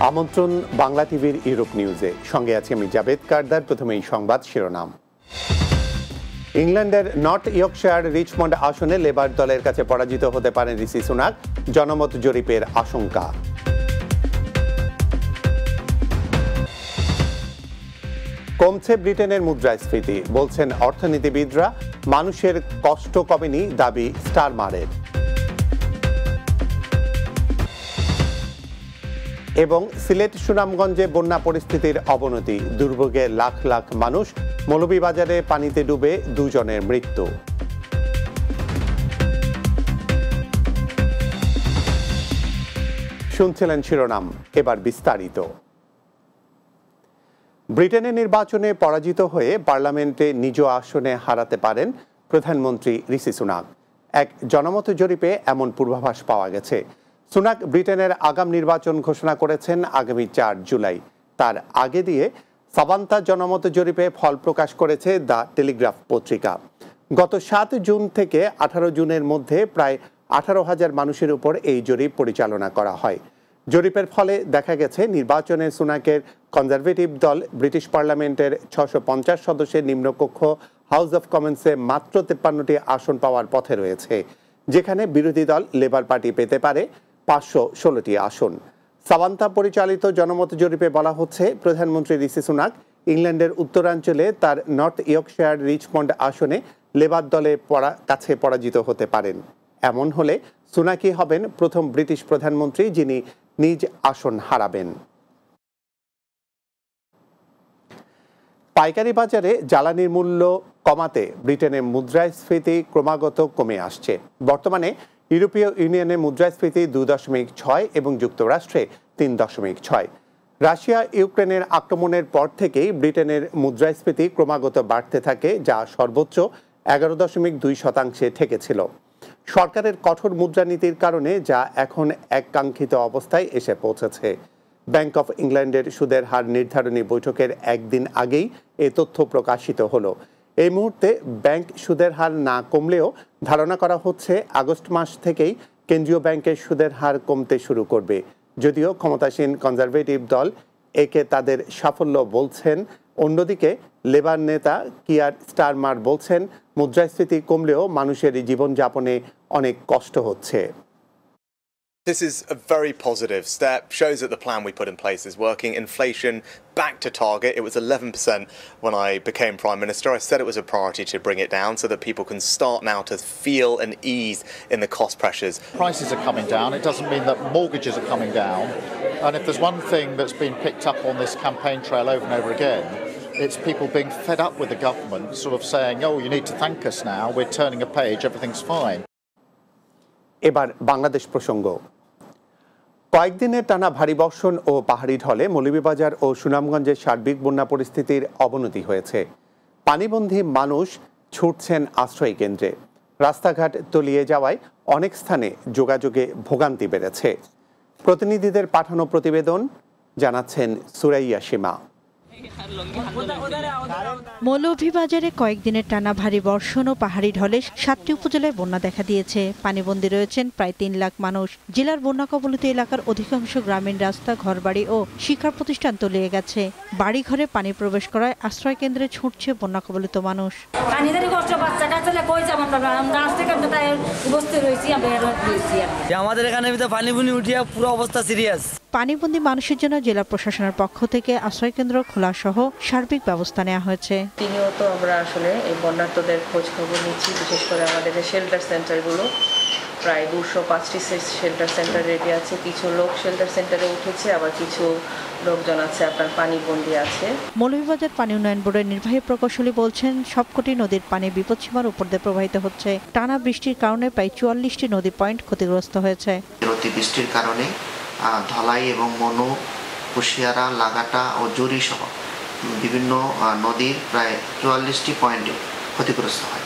আমন্ত্রণ বাংলা টিভির ইউরোপ নিউজে, সঙ্গে আছি আমি জাবেদ কারদার। প্রথমেই সংবাদ শিরোনাম। ইংল্যান্ডের নর্থ ইয়র্কশায়ার রিচমন্ড আসনে লেবার দলের কাছে পরাজিত হতে পারেন ঋষি সুনাক, জনমত জরিপের আশঙ্কা। কমছে ব্রিটেনের মুদ্রাস্ফীতি, বলছেন অর্থনীতিবিদরা। মানুষের কষ্ট কমেনি, দাবি স্টারমারের। এবং সিলেট সুনামগঞ্জে বন্যা পরিস্থিতির অবনতি, দুর্ভোগে লাখ লাখ মানুষ। মৌলভীবাজারে পানিতে ডুবে 2 জনের মৃত্যু। শুনছিলেন শিরোনাম, এবার বিস্তারিত। ব্রিটেনের নির্বাচনে পরাজিত হয়ে পার্লামেন্টে নিজ আসনে হারাতে পারেন প্রধানমন্ত্রী ঋষি সুনাক। এক জনমত জরিপে এমন পূর্বাভাস পাওয়া গেছে। সুনাক ব্রিটেনের আগাম নির্বাচন ঘোষণা করেছেন আগামী 4 জুলাই। তার আগে দিয়ে সাবান্তা জনমত জরিপে ফল প্রকাশ করেছে দ্য টেলিগ্রাফ পত্রিকা। গত 7 জুন থেকে 18 জুনের মধ্যে প্রায় 18,000 মানুষের উপর এই জরিপ পরিচালনা করা হয়। জরিপের ফলে দেখা গেছে নির্বাচনে সুনাকের কনজারভেটিভ দল ব্রিটিশ পার্লামেন্টের 650 সদস্যের নিম্নকক্ষ হাউস অব কমন্সে মাত্র 53টি আসন পাওয়ার পথে রয়েছে, যেখানে বিরোধী দল লেবার পার্টি পেতে পারে 516টি আসন। সাবান্তা পরিচালিত জনমত জরিপে বলা হচ্ছে, প্রধানমন্ত্রী ঋষি সুনাক ইংল্যান্ডের উত্তরাঞ্চলে তার নর্থ ইয়র্কশায়ার রিচমন্ড আসনে লেবার দলের কাছে পরাজিত হতে পারেন। এমন হলে সুনাকই হবেন প্রথম ব্রিটিশ প্রধানমন্ত্রী যিনি নিজ আসন হারাবেন। পাইকারি বাজারে জ্বালানির মূল্য কমাতে ব্রিটেনের মুদ্রাস্ফীতি ক্রমাগত কমে আসছে। বর্তমানে ইউরোপীয় ইউনিয়নের মুদ্রাস্ফীতি 2.6 এবং যুক্তরাষ্ট্রে 3.6। রাশিয়া ইউক্রেনের আক্রমণের পর থেকেই ব্রিটেনের মুদ্রাস্ফীতি ক্রমাগত বাড়তে থাকে, যা সর্বোচ্চ 11.2% ঠেকেছিল। সরকারের কঠোর মুদ্রানীতির কারণে যা এখন এককাঙ্ক্ষিত অবস্থায় এসে পৌঁছেছে। ব্যাংক অফ ইংল্যান্ডের সুদের হার নির্ধারণী বৈঠকের একদিন আগেই এ তথ্য প্রকাশিত হলো। এই মুহূর্তে ব্যাংক সুদের হার না কমলেও ধারণা করা হচ্ছে আগস্ট মাস থেকেই কেন্দ্রীয় ব্যাংকের সুদের হার কমতে শুরু করবে। যদিও ক্ষমতাসীন কনজারভেটিভ দল একে তাদের সাফল্য বলছেন, অন্যদিকে লেবার নেতা কিয়ার স্টারমার বলছেন মুদ্রাস্ফীতি কমলেও মানুষের জীবনযাপনে অনেক কষ্ট হচ্ছে। This is a very positive step, shows that the plan we put in place is working. Inflation back to target. It was 11% when I became Prime Minister. I said it was a priority to bring it down so that people can start now to feel an ease in the cost pressures. Prices are coming down. It doesn't mean that mortgages are coming down. And if there's one thing that's been picked up on this campaign trail over and over again, it's people being fed up with the government, sort of saying, oh, you need to thank us now, we're turning a page, everything's fine. এবার বাংলাদেশ প্রসঙ্গ। কয়েকদিনের টানা ভারী বর্ষণ ও পাহাড়ি ঢলে মৌলভীবাজার ও সুনামগঞ্জের সার্বিক বন্যা পরিস্থিতির অবনতি হয়েছে। পানিবন্দী মানুষ ছুটছেন আশ্রয় কেন্দ্রে। রাস্তাঘাট তলিয়ে যাওয়ায় অনেক স্থানে যোগাযোগে ভোগান্তি বেড়েছে। প্রতিনিধিদের পাঠানো প্রতিবেদন জানাচ্ছেন সুরাইয়া সীমা। মৌলভীবাজারে কয়েকদিনের টানা ভারী বর্ষণ ও পাহাড়ি ঢলে 7টি উপজেলায় বন্যা দেখা দিয়েছে। পানিবন্দী রয়েছেন প্রায় 3 লাখ মানুষ। জেলার বন্যা কবলিত এলাকার অধিকাংশ গ্রামীণ রাস্তা, ঘরবাড়ি ও শিক্ষা প্রতিষ্ঠান তলিয়ে গেছে। বাড়ি ঘরে পানি প্রবেশ করায় আশ্রয় কেন্দ্রে ছুটছে বন্যা কবলিত মানুষ। আমাদের এখানে পানি উঠিয়া পুরো অবস্থা সিরিয়াস। পানিবন্দী মানুষের জন্য জেলা প্রশাসনের পক্ষ থেকে আশ্রয় কেন্দ্র খোলা সহ সার্বিক ব্যবস্থা নেওয়া হয়েছে। প্রতিনিয়ত আমরা আসলে এই বন্যার্তদের খোঁজ খবর নিচ্ছি, বিশেষ করে আমাদের শেল্টার সেন্টারগুলো প্রায় 205টি শেল্টার সেন্টার রেডি আছে। কিছু লোক শেল্টার সেন্টারে উঠেছে, আবার কিছু লোকজন আছে আপনার পানিবন্দী আছে। মৌলভীবাজার পানি উন্নয়ন বোর্ডের নির্বাহী প্রকৌশলী বলছেন, সবকটি নদীর পানি বিপদসীমার উপর দিয়ে প্রবাহিত হচ্ছে। টানা বৃষ্টির কারণে প্রায় 44টি নদী পয়েন্ট ক্ষতিগ্রস্ত হয়েছে। অতিবৃষ্টির কারণে ধলাই এবং মনু, কুশিয়ারা, লাগাটা ও জুরি সহ বিভিন্ন নদীর প্রায় 44টি পয়েন্টে ক্ষতিগ্রস্ত হয়।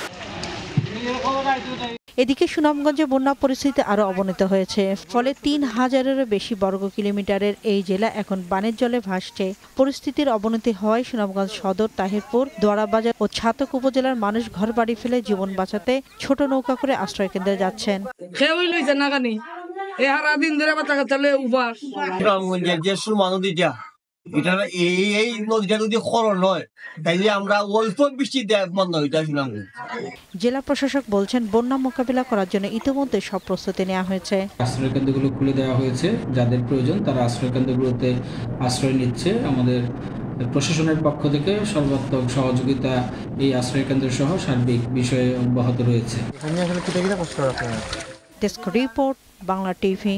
এদিকে সুনামগঞ্জে বন্যা পরিস্থিতি আরো অবনতি হয়েছে। ফলে 3000-এরও বেশি বর্গ কিলোমিটারের এই জেলা এখন বানের জলে ভাসছে। পরিস্থিতির অবনতি হওয়ায় সুনামগঞ্জ সদর, তাহিরপুর, দোয়ারাবাজার ও ছাতক উপজেলার মানুষ ঘরবাড়ি ফেলে জীবন বাঁচাতে ছোট নৌকা করে আশ্রয় কেন্দ্রে যাচ্ছেন। এই হারা দিন ধরে বাচ্চা কাচ্চালে উপাস গ্রামগঞ্জের যে সুরমা নদীটা এটা এই নদীটা যদি খরণ হয় তাইলে আমরা অল্প বৃষ্টি বন্ধ হইতে আসলাম। জেলা প্রশাসক বলছেন বন্যা মোকাবিলা করার জন্য ইতিমধ্যে সব প্রস্তুতি নেওয়া হয়েছে। আশ্রয় কেন্দ্রগুলো খুলে দেওয়া হয়েছে, যাদের প্রয়োজন তারা আশ্রয় কেন্দ্রগুলোতে আশ্রয় নিচ্ছে। আমাদের প্রশাসনের পক্ষ থেকে সর্বাত্মক সহযোগিতা এই আশ্রয় কেন্দ্র সহ সার্বিক বিষয়ে অব্যাহত রয়েছে। Desk report, Bangla TV.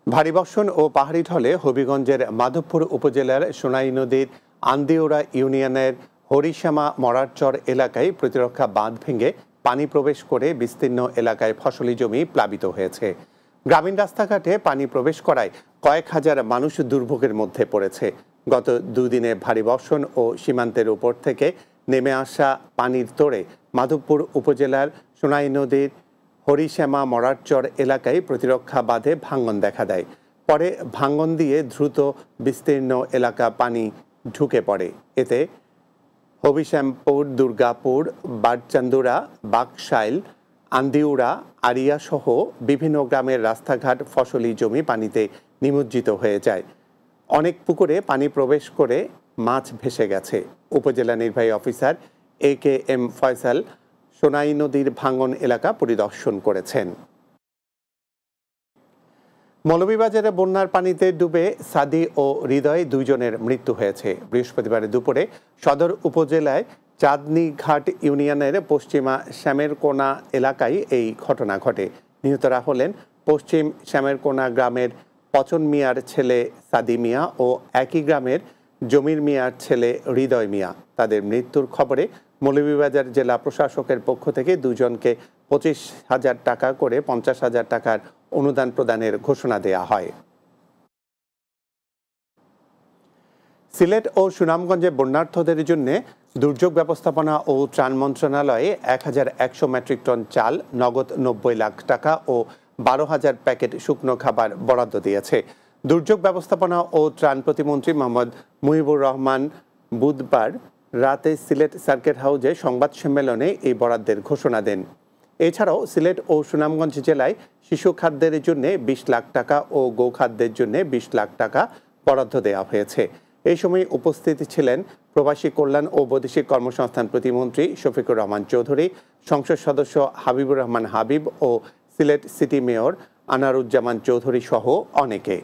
ভারী বর্ষণ ও পাহাড়ি ঢলে হবিগঞ্জের মাধবপুর উপজেলার সোনাই নদীর আন্দিউরা ইউনিয়নের হরিশ্যামা মরারচর এলাকায় প্রতিরক্ষা বাঁধ ভেঙে পানি প্রবেশ করে বিস্তীর্ণ এলাকায় ফসলি জমি প্লাবিত হয়েছে। গ্রামীণ রাস্তাঘাটে পানি প্রবেশ করায় কয়েক হাজার মানুষ দুর্ভোগের মধ্যে পড়েছে। গত দুদিনে ভারী বর্ষণ ও সীমান্তের উপর থেকে নেমে আসা পানির তোড়ে মাধবপুর উপজেলার সোনাই নদীর হরিশ্যামা মরারচর এলাকায় প্রতিরক্ষা বাঁধে ভাঙন দেখা দেয়। পরে ভাঙন দিয়ে দ্রুত বিস্তীর্ণ এলাকা পানি ঢুকে পড়ে। এতে হবিশ্যামপুর, দুর্গাপুর, বারচান্দুরা, বাকশাইল, আন্দিউরা, আরিয়া সহ বিভিন্ন গ্রামের রাস্তাঘাট, ফসলি জমি পানিতে নিমজ্জিত হয়ে যায়। অনেক পুকুরে পানি প্রবেশ করে মাছ ভেসে গেছে। উপজেলা নির্বাহী অফিসার AKM ফয়সাল সোনাই নদীর ভাঙন এলাকা পরিদর্শন করেছেন। মৌলভীবাজারে বন্যার পানিতে ডুবে সাদি ও হৃদয় দুইজনের মৃত্যু হয়েছে। বৃহস্পতিবার দুপুরে সদর উপজেলায় চাঁদনী ঘাট ইউনিয়নের পশ্চিমা শ্যামেরকোনা এলাকায় এই ঘটনা ঘটে। নিহতরা হলেন পশ্চিম শ্যামেরকোনা গ্রামের পচন মিয়ার ছেলে সাদি মিয়া ও একই গ্রামের জমির মিয়ার ছেলে হৃদয় মিয়া। তাদের মৃত্যুর খবরে মৌলভীবাজার জেলা প্রশাসকের পক্ষ থেকে দুজনকে 25,000 টাকা করে 50,000 টাকার অনুদান প্রদানের ঘোষণা দেয়া হয়। সিলেট ও সুনামগঞ্জে বন্যার্থদের জন্য দুর্যোগ ব্যবস্থাপনা ও ত্রাণ মন্ত্রণালয়ে 1,100 মেট্রিক টন চাল, নগদ 90 লাখ টাকা ও 12,000 প্যাকেট শুকনো খাবার বরাদ্দ দিয়েছে। দুর্যোগ ব্যবস্থাপনা ও ত্রাণ প্রতিমন্ত্রী মোহাম্মদ মুহিবুর রহমান বুধবার রাতে সিলেট সার্কিট হাউসে সংবাদ সম্মেলনে এই বরাদ্দের ঘোষণা দেন। এছাড়াও সিলেট ও সুনামগঞ্জ জেলায় শিশু খাদ্যের জন্য 20 লাখ টাকা ও গোখাদ্যের জন্য 20 লাখ টাকা বরাদ্দ দেওয়া হয়েছে। এই সময় উপস্থিত ছিলেন প্রবাসী কল্যাণ ও বৈদেশিক কর্মসংস্থান প্রতিমন্ত্রী শফিকুর রহমান চৌধুরী, সংসদ সদস্য হাবিবুর রহমান হাবিব ও সিলেট সিটি মেয়র আনারুজ্জামান চৌধুরী সহ অনেকে।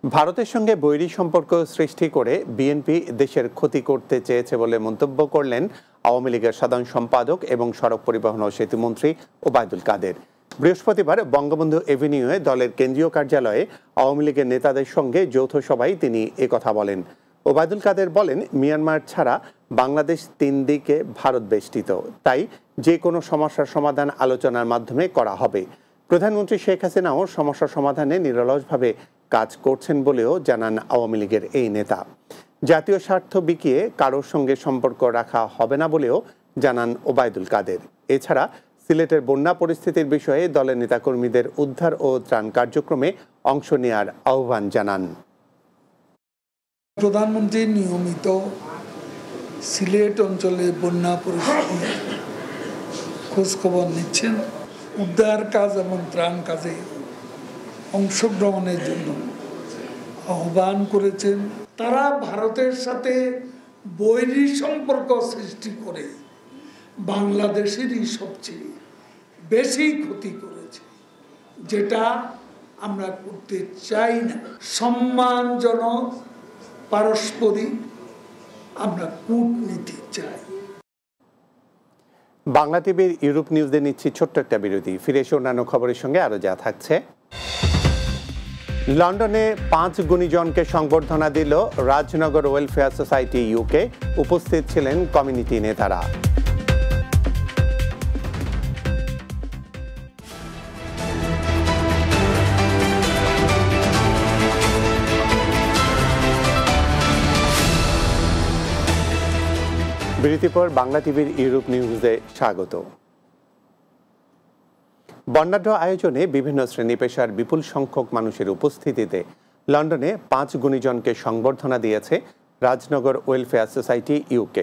ভারতের সঙ্গে বৈরী সম্পর্ক সৃষ্টি করে বিএনপি দেশের ক্ষতি করতে চেয়েছে বলে মন্তব্য করলেন আওয়ামী লীগের সাধারণ সম্পাদক এবং সড়ক পরিবহন ও সেতুমন্ত্রী ওবায়দুল কাদের। বৃহস্পতিবার বঙ্গবন্ধু এভিনিউয়ে দলের কেন্দ্রীয় কার্যালয়ে আওয়ামী লীগের নেতাদের সঙ্গে যৌথ সভায় তিনি একথা বলেন। ওবায়দুল কাদের বলেন, মিয়ানমার ছাড়া বাংলাদেশ 3 দিকে ভারত বেষ্টিত, তাই যে কোনো সমস্যার সমাধান আলোচনার মাধ্যমে করা হবে। প্রধানমন্ত্রী শেখ হাসিনাও সমস্যা সমাধানে নিরলসভাবে কাজ করছেন বলেও জানান আওয়ামী লীগের এই নেতা। জাতীয় স্বার্থ বিকিয়ে কারোর সঙ্গে সম্পর্ক রাখা হবে না বলেও জানান ওবায়দুল কাদের। এছাড়া সিলেটের বন্যা পরিস্থিতির বিষয়ে দলের নেতাকর্মীদের উদ্ধার ও ত্রাণ কার্যক্রমে অংশ নেওয়ার আহ্বান জানান। প্রধানমন্ত্রী নিয়মিত সিলেট অঞ্চলে বন্যা পরিস্থিতি খোঁজখবর নিচ্ছেন, উদ্ধার কাজ এবং ত্রাণ কাজে অংশগ্রহণের জন্য আহ্বান করেছেন। তারা ভারতের সাথে বৈরী সম্পর্ক সৃষ্টি করে বাংলাদেশেরই সবচেয়ে বেশি ক্ষতি করেছে, যেটা আমরা করতে চাই না। সম্মানজনক পারস্পরিক আমরা কূটনীতি চাই। বাংলা টিভির ইউরোপ নিউজে নিচ্ছি ছোট্ট একটা বিরতি। ফিরে এসে অন্যান্য খবরের সঙ্গে আরো যা থাকছে। লন্ডনে 5 গুণীজনকে সংবর্ধনা দিল রাজনগর ওয়েলফেয়ার সোসাইটি UK। উপস্থিত ছিলেন কমিউনিটি নেতারা। বিরতির পর বাংলা টিভির ইউরোপ নিউজে স্বাগত। বর্ণাঢ্য আয়োজনে বিভিন্ন শ্রেণী পেশার বিপুল সংখ্যক মানুষের উপস্থিতিতে লন্ডনে 5 গুণীজনকে সংবর্ধনা দিয়েছে রাজনগর ওয়েলফেয়ার সোসাইটি UK।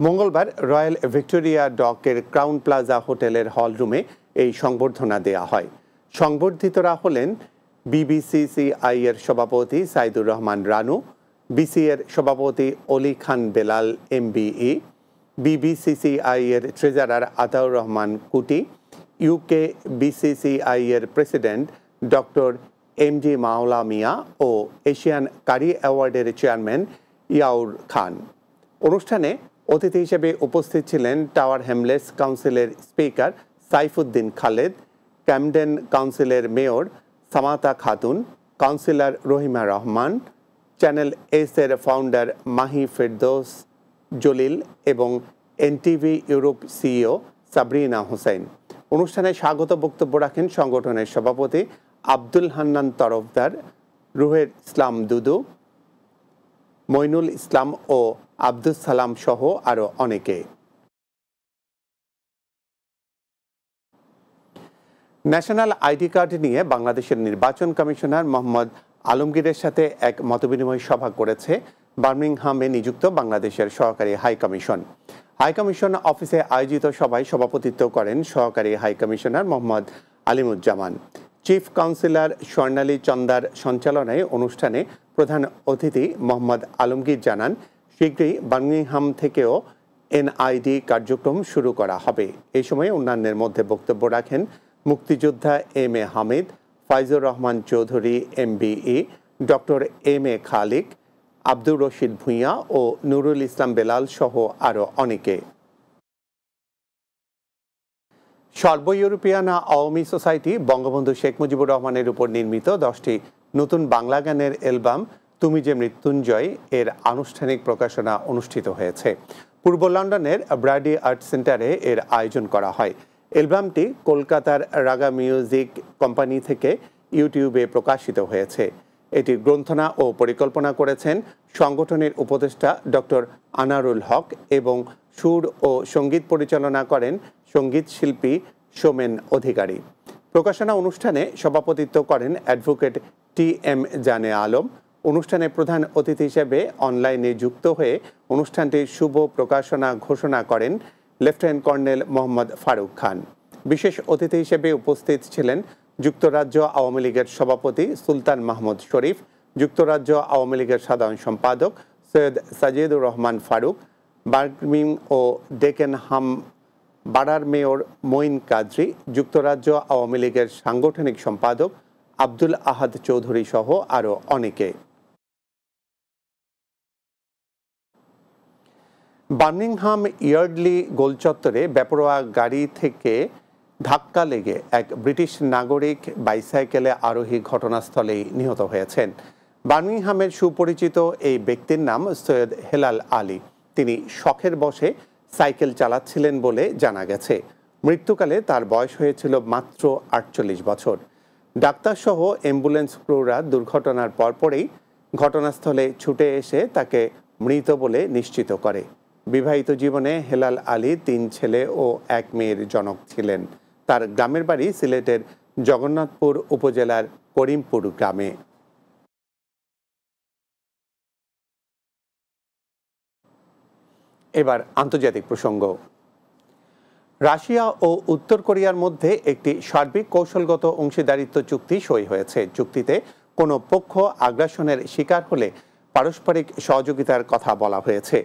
মঙ্গলবার রয়্যাল ভিক্টোরিয়া ডকের ক্রাউন প্লাজা হোটেলের হলরুমে এই সংবর্ধনা দেয়া হয়। সংবর্ধিতরা হলেন বিবিসিসিআই এর সভাপতি সাইদুর রহমান রানু, বিসি এর সভাপতি অলি খান বেলাল MBE, বিবিসিসিআই এর ট্রেজারার আতাউর রহমান কুটি, ইউকে বিসিসিআই এর প্রেসিডেন্ট ডক্টর MD মাওলা মিয়া ও এশিয়ান কারি অ্যাওয়ার্ডের চেয়ারম্যান ইয়াউর খান। অনুষ্ঠানে অতিথি হিসেবে উপস্থিত ছিলেন টাওয়ার হ্যামলেটস কাউন্সিলের স্পিকার সাইফুদ্দিন খালেদ, ক্যামডেন কাউন্সিলের mayor Samata Khatun, councillor Rahima Rahman, channel S এর ফাউন্ডার মাহি ফেরদৌস জলিল এবং NTV ইউরোপ CEO সাবরিনা হোসেন। অনুষ্ঠানে স্বাগত বক্তব্য রাখেন সংগঠনের সভাপতি আব্দুল হান্নান তরফদার, রুহের ইসলাম দুদু, মইনুল ইসলাম ও আব্দুস সালাম সহ আরো অনেকে। ন্যাশনাল আইডি কার্ড নিয়ে বাংলাদেশের নির্বাচন কমিশনার মোহাম্মদ আলমগীরের সাথে এক মতবিনিময় সভা করেছে বার্মিংহামে নিযুক্ত বাংলাদেশের সহকারী হাইকমিশন। হাইকমিশন অফিসে আয়োজিত সভায় সভাপতিত্ব করেন সহকারী high commissioner Mohammad Alimuzzaman. Chief councillor Swarnali চন্দার সঞ্চালনায় অনুষ্ঠানে প্রধান অতিথি মোহাম্মদ আলমগীর জানান, শীঘ্রই বার্মিংহাম থেকেও NID কার্যক্রম শুরু করা হবে। এই সময় অন্যান্যের মধ্যে বক্তব্য রাখেন মুক্তিযোদ্ধা MA Hamid, Faizur Rahman Chowdhury MBE, doctor MA খালিক, আব্দুর রশিদ ভূঁইয়া ও নুরুল ইসলাম বেলাল সহ আরো অনেকে। সর্ব ইউরোপিয়ান আওয়ামী সোসাইটি বঙ্গবন্ধু শেখ মুজিবুর রহমানের উপর নির্মিত 10টি নতুন বাংলা গানের অ্যালবাম তুমি যে মৃত্যুঞ্জয় এর আনুষ্ঠানিক প্রকাশনা অনুষ্ঠিত হয়েছে। পূর্ব লন্ডনের ব্র্যাডি আর্ট সেন্টারে এর আয়োজন করা হয়। অ্যালবামটি কলকাতার রাগা মিউজিক কোম্পানি থেকে ইউটিউবে প্রকাশিত হয়েছে। এটি গ্রন্থনা ও পরিকল্পনা করেছেন সংগঠনের উপদেষ্টা ডক্টর আনারুল হক এবং সুর ও সঙ্গীত পরিচালনা করেন সঙ্গীত শিল্পী সোমেন অধিকারী। প্রকাশনা অনুষ্ঠানে সভাপতিত্ব করেন অ্যাডভোকেট TM জানে আলম। অনুষ্ঠানে প্রধান অতিথি হিসেবে অনলাইনে যুক্ত হয়ে অনুষ্ঠানটির শুভ প্রকাশনা ঘোষণা করেন লেফটেন্যান্ট কর্নেল মোহাম্মদ ফারুক খান। বিশেষ অতিথি হিসেবে উপস্থিত ছিলেন যুক্তরাজ্য আওয়ামী লীগের সভাপতি সুলতান মাহমুদ শরীফ, যুক্তরাজ্য আওয়ামী লীগের সাধারণ সম্পাদক সৈয়দ সাজিদুর রহমান ফারুক, বার্মিং ও ডেকেনহাম বাড়ার মেয়র মঈন কাদরি, যুক্তরাজ্য আওয়ামী লীগের সাংগঠনিক সম্পাদক আব্দুল আহাদ চৌধুরী সহ আরো অনেকে। বার্মিংহাম ইয়ার্ডলি গোলচত্বরে বেপরোয়া গাড়ি থেকে ধাক্কা লেগে এক ব্রিটিশ নাগরিক বাইসাইকেলে আরোহী ঘটনাস্থলেই নিহত হয়েছেন। বার্মিংহামের সুপরিচিত এই ব্যক্তির নাম সৈয়দ হেলাল আলী। তিনি শখের বশে সাইকেল চালাচ্ছিলেন বলে জানা গেছে। মৃত্যুকালে তার বয়স হয়েছিল মাত্র 48 বছর। ডাক্তারসহ অ্যাম্বুলেন্স ক্রুরা দুর্ঘটনার পরপরই ঘটনাস্থলে ছুটে এসে তাকে মৃত বলে নিশ্চিত করে। বিবাহিত জীবনে হেলাল আলী 3 ছেলে ও 1 মেয়ের জনক ছিলেন। তার গ্রামের বাড়ি সিলেটের জগন্নাথপুর উপজেলার করিমপুর গ্রামে। এবার আন্তর্জাতিক প্রসঙ্গ। রাশিয়া ও উত্তর কোরিয়ার মধ্যে একটি সার্বিক কৌশলগত অংশীদারিত্ব চুক্তি সই হয়েছে। চুক্তিতে কোনো পক্ষ আগ্রাসনের শিকার হলে পারস্পরিক সহযোগিতার কথা বলা হয়েছে।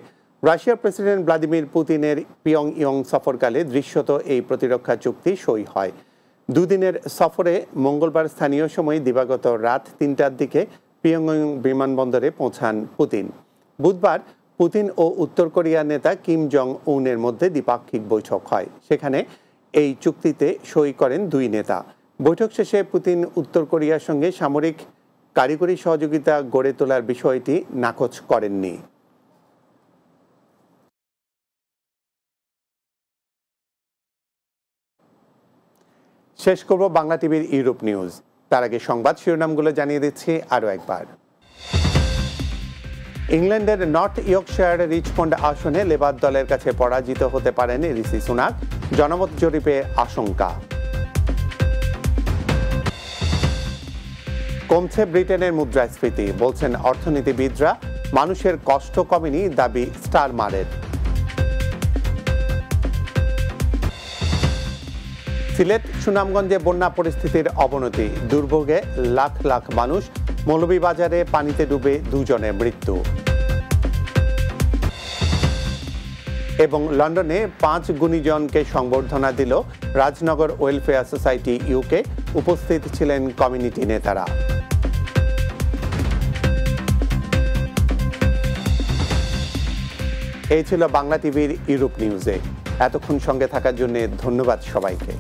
রাশিয়ার প্রেসিডেন্ট ভ্লাদিমির পুতিনের পিয়ংইয়ং সফরকালে দৃশ্যত এই প্রতিরক্ষা চুক্তি সই হয়। 2 দিনের সফরে মঙ্গলবার স্থানীয় সময় দিবাগত রাত 3টার দিকে পিয়ংইয়ং বিমানবন্দরে পৌঁছান পুতিন। বুধবার পুতিন ও উত্তর কোরিয়ার নেতা কিম জং উনের মধ্যে দ্বিপাক্ষিক বৈঠক হয়। সেখানে এই চুক্তিতে সই করেন 2 নেতা। বৈঠক শেষে পুতিন উত্তর কোরিয়ার সঙ্গে সামরিক কারিগরি সহযোগিতা গড়ে তোলার বিষয়টি নাকচ করেননি। শেষ করব বাংলা টিভির ইউরোপ নিউজ। তার আগে সংবাদ শিরোনামগুলো জানিয়ে দিচ্ছি আরও একবার। ইংল্যান্ডের নর্থ ইয়র্কশায়ার রিচমন্ড আসনে লেবার দলের কাছে পরাজিত হতে পারেন ঋষি সুনাক, জনমত জরিপে আশঙ্কা। কমছে ব্রিটেনের মুদ্রাস্ফীতি, বলছেন অর্থনীতিবিদরা। মানুষের কষ্ট কমেনি, দাবি স্টারমারের। সিলেট সুনামগঞ্জে বন্যা পরিস্থিতির অবনতি, দুর্ভোগে লাখ লাখ মানুষ, মৌলভীবাজারে পানিতে ডুবে 2 জনের মৃত্যু। এবং লন্ডনে 5 গুণীজনকে সংবর্ধনা দিল রাজনগর ওয়েলফেয়ার সোসাইটি ইউকে। উপস্থিত ছিলেন কমিউনিটি নেতারা। এই ছিল বাংলা টিভির ইউরোপ নিউজে। এতক্ষণ সঙ্গে থাকার জন্য ধন্যবাদ সবাইকে।